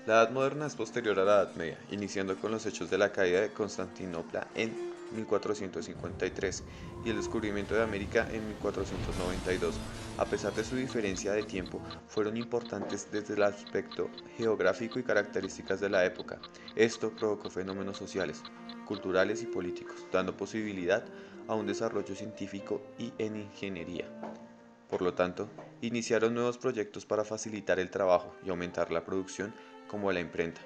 La Edad Moderna es posterior a la Edad Media, iniciando con los hechos de la caída de Constantinopla en 1453 y el descubrimiento de América en 1492. A pesar de su diferencia de tiempo, fueron importantes desde el aspecto geográfico y características de la época. Esto provocó fenómenos sociales, culturales y políticos, dando posibilidad a un desarrollo científico y en ingeniería. Por lo tanto, iniciaron nuevos proyectos para facilitar el trabajo y aumentar la producción, como la imprenta.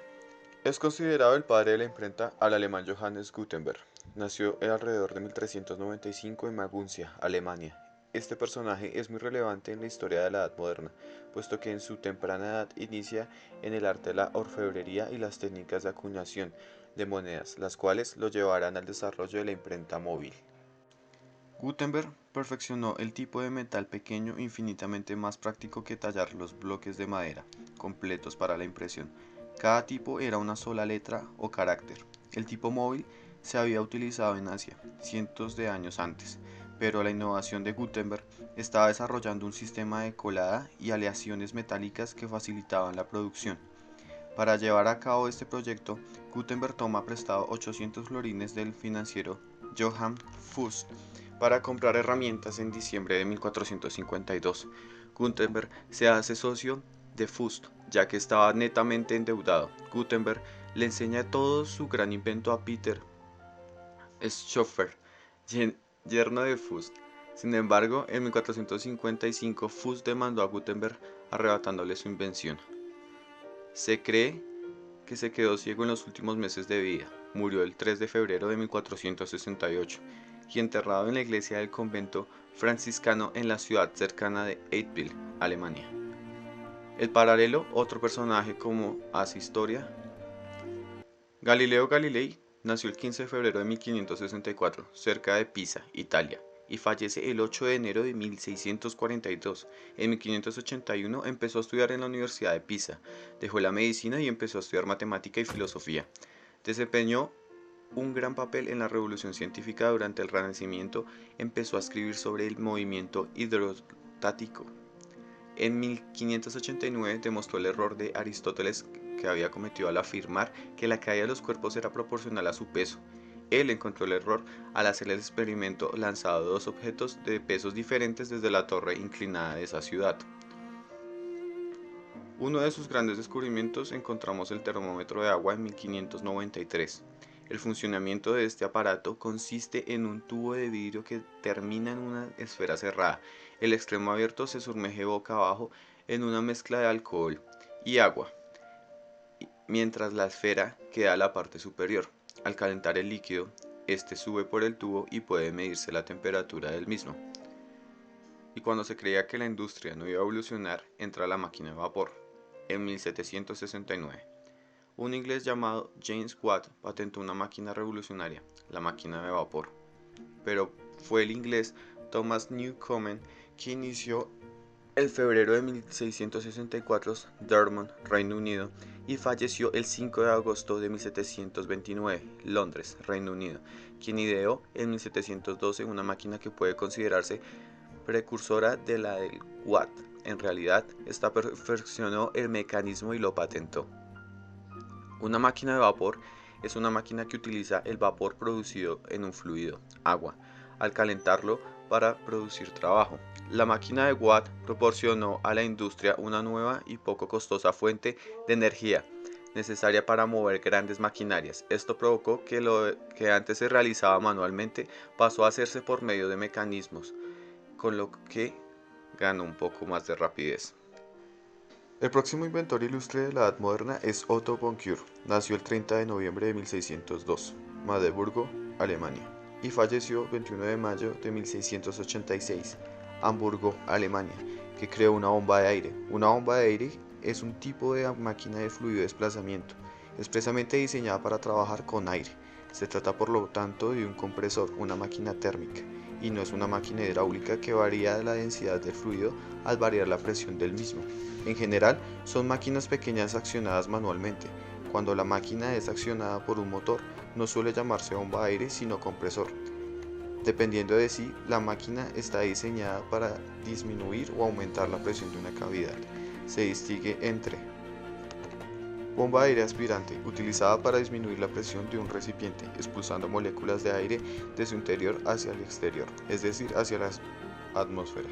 Es considerado el padre de la imprenta al alemán Johannes Gutenberg. Nació alrededor de 1395 en Maguncia, Alemania. Este personaje es muy relevante en la historia de la Edad Moderna, puesto que en su temprana edad inicia en el arte de la orfebrería y las técnicas de acuñación de monedas, las cuales lo llevarán al desarrollo de la imprenta móvil. Gutenberg perfeccionó el tipo de metal pequeño infinitamente más práctico que tallar los bloques de madera completos para la impresión. Cada tipo era una sola letra o carácter. El tipo móvil se había utilizado en Asia cientos de años antes, pero la innovación de Gutenberg estaba desarrollando un sistema de colada y aleaciones metálicas que facilitaban la producción. Para llevar a cabo este proyecto, Gutenberg toma prestado 800 florines del financiero Johann Fuchs para comprar herramientas en diciembre de 1452. Gutenberg se hace socio de Fuchs, ya que estaba netamente endeudado. Gutenberg le enseña todo su gran invento a Peter Schoeffer, yerno de Fuchs. Sin embargo, en 1455 Fuchs demandó a Gutenberg arrebatándole su invención. Se cree que se quedó ciego en los últimos meses de vida. Murió el 3 de febrero de 1468 y enterrado en la iglesia del convento franciscano en la ciudad cercana de Eichsfeld, Alemania. El paralelo, otro personaje como hace historia. Galileo Galilei nació el 15 de febrero de 1564, cerca de Pisa, Italia, y fallece el 8 de enero de 1642. En 1581 empezó a estudiar en la Universidad de Pisa, dejó la medicina y empezó a estudiar matemática y filosofía. Desempeñó un gran papel en la revolución científica durante el Renacimiento, empezó a escribir sobre el movimiento hidrostático. En 1589 demostró el error de Aristóteles que había cometido al afirmar que la caída de los cuerpos era proporcional a su peso. Él encontró el error al hacer el experimento lanzando dos objetos de pesos diferentes desde la torre inclinada de esa ciudad. Uno de sus grandes descubrimientos encontramos el termómetro de agua en 1593. El funcionamiento de este aparato consiste en un tubo de vidrio que termina en una esfera cerrada. El extremo abierto se sumerge boca abajo en una mezcla de alcohol y agua, mientras la esfera queda a la parte superior. Al calentar el líquido, este sube por el tubo y puede medirse la temperatura del mismo. Y cuando se creía que la industria no iba a evolucionar, entra la máquina de vapor. En 1769, un inglés llamado James Watt patentó una máquina revolucionaria, la máquina de vapor. Pero fue el inglés Thomas Newcomen quien inició el febrero de 1664 en Dartmouth, Reino Unido, y falleció el 5 de agosto de 1729, Londres, Reino Unido, quien ideó en 1712 una máquina que puede considerarse precursora de la del Watt. En realidad, esta perfeccionó el mecanismo y lo patentó. Una máquina de vapor es una máquina que utiliza el vapor producido en un fluido, agua, al calentarlo para producir trabajo. La máquina de Watt proporcionó a la industria una nueva y poco costosa fuente de energía necesaria para mover grandes maquinarias. Esto provocó que lo que antes se realizaba manualmente pasó a hacerse por medio de mecanismos, con lo que ganó un poco más de rapidez. El próximo inventor ilustre de la Edad Moderna es Otto von Kühr. Nació el 30 de noviembre de 1602, Magdeburgo, Alemania, y falleció el 21 de mayo de 1686, Hamburgo, Alemania, que creó una bomba de aire. Una bomba de aire es un tipo de máquina de fluido desplazamiento, expresamente diseñada para trabajar con aire. Se trata por lo tanto de un compresor, una máquina térmica, y no es una máquina hidráulica que varía la densidad del fluido al variar la presión del mismo. En general, son máquinas pequeñas accionadas manualmente. Cuando la máquina es accionada por un motor, no suele llamarse bomba de aire sino compresor. Dependiendo de si la máquina está diseñada para disminuir o aumentar la presión de una cavidad. Se distingue entre Bomba de aire aspirante, utilizada para disminuir la presión de un recipiente, expulsando moléculas de aire de su interior hacia el exterior, es decir, hacia la atmósfera.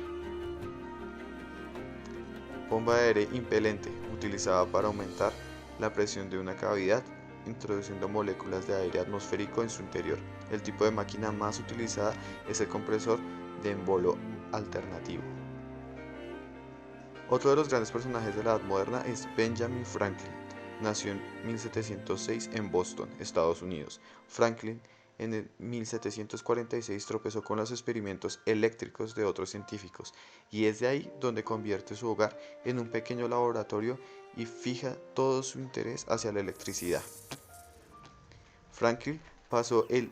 Bomba de aire impelente, utilizada para aumentar la presión de una cavidad, introduciendo moléculas de aire atmosférico en su interior. El tipo de máquina más utilizada es el compresor de embolo alternativo. Otro de los grandes personajes de la Edad Moderna es Benjamin Franklin. Nació en 1706 en Boston, Estados Unidos. Franklin en el 1746 tropezó con los experimentos eléctricos de otros científicos y es de ahí donde convierte su hogar en un pequeño laboratorio y fija todo su interés hacia la electricidad. Franklin pasó el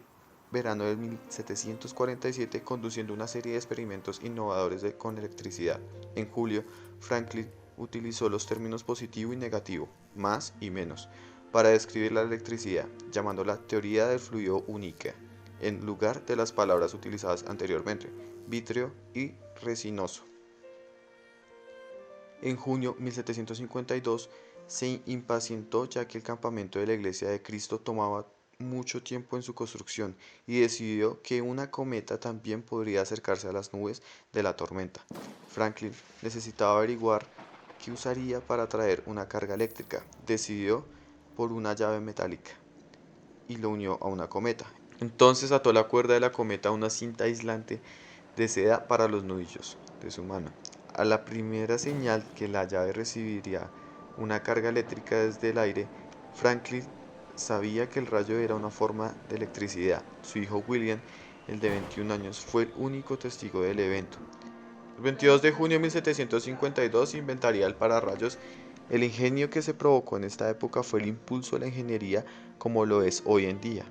verano de 1747 conduciendo una serie de experimentos innovadores con electricidad. En julio, Franklin utilizó los términos positivo y negativo, más y menos, para describir la electricidad, llamándola teoría del fluido única, en lugar de las palabras utilizadas anteriormente, vítreo y resinoso. En junio de 1752 se impacientó ya que el campamento de la Iglesia de Cristo tomaba mucho tiempo en su construcción y decidió que una cometa también podría acercarse a las nubes de la tormenta. Franklin necesitaba averiguar qué usaría para traer una carga eléctrica. Decidió por una llave metálica y lo unió a una cometa. Entonces ató la cuerda de la cometa a una cinta aislante de seda para los nudillos de su mano. A la primera señal que la llave recibiría una carga eléctrica desde el aire, Franklin sabía que el rayo era una forma de electricidad. Su hijo William, el de 21 años, fue el único testigo del evento. El 22 de junio de 1752 se inventaría el pararrayos. El ingenio que se provocó en esta época fue el impulso de la ingeniería como lo es hoy en día.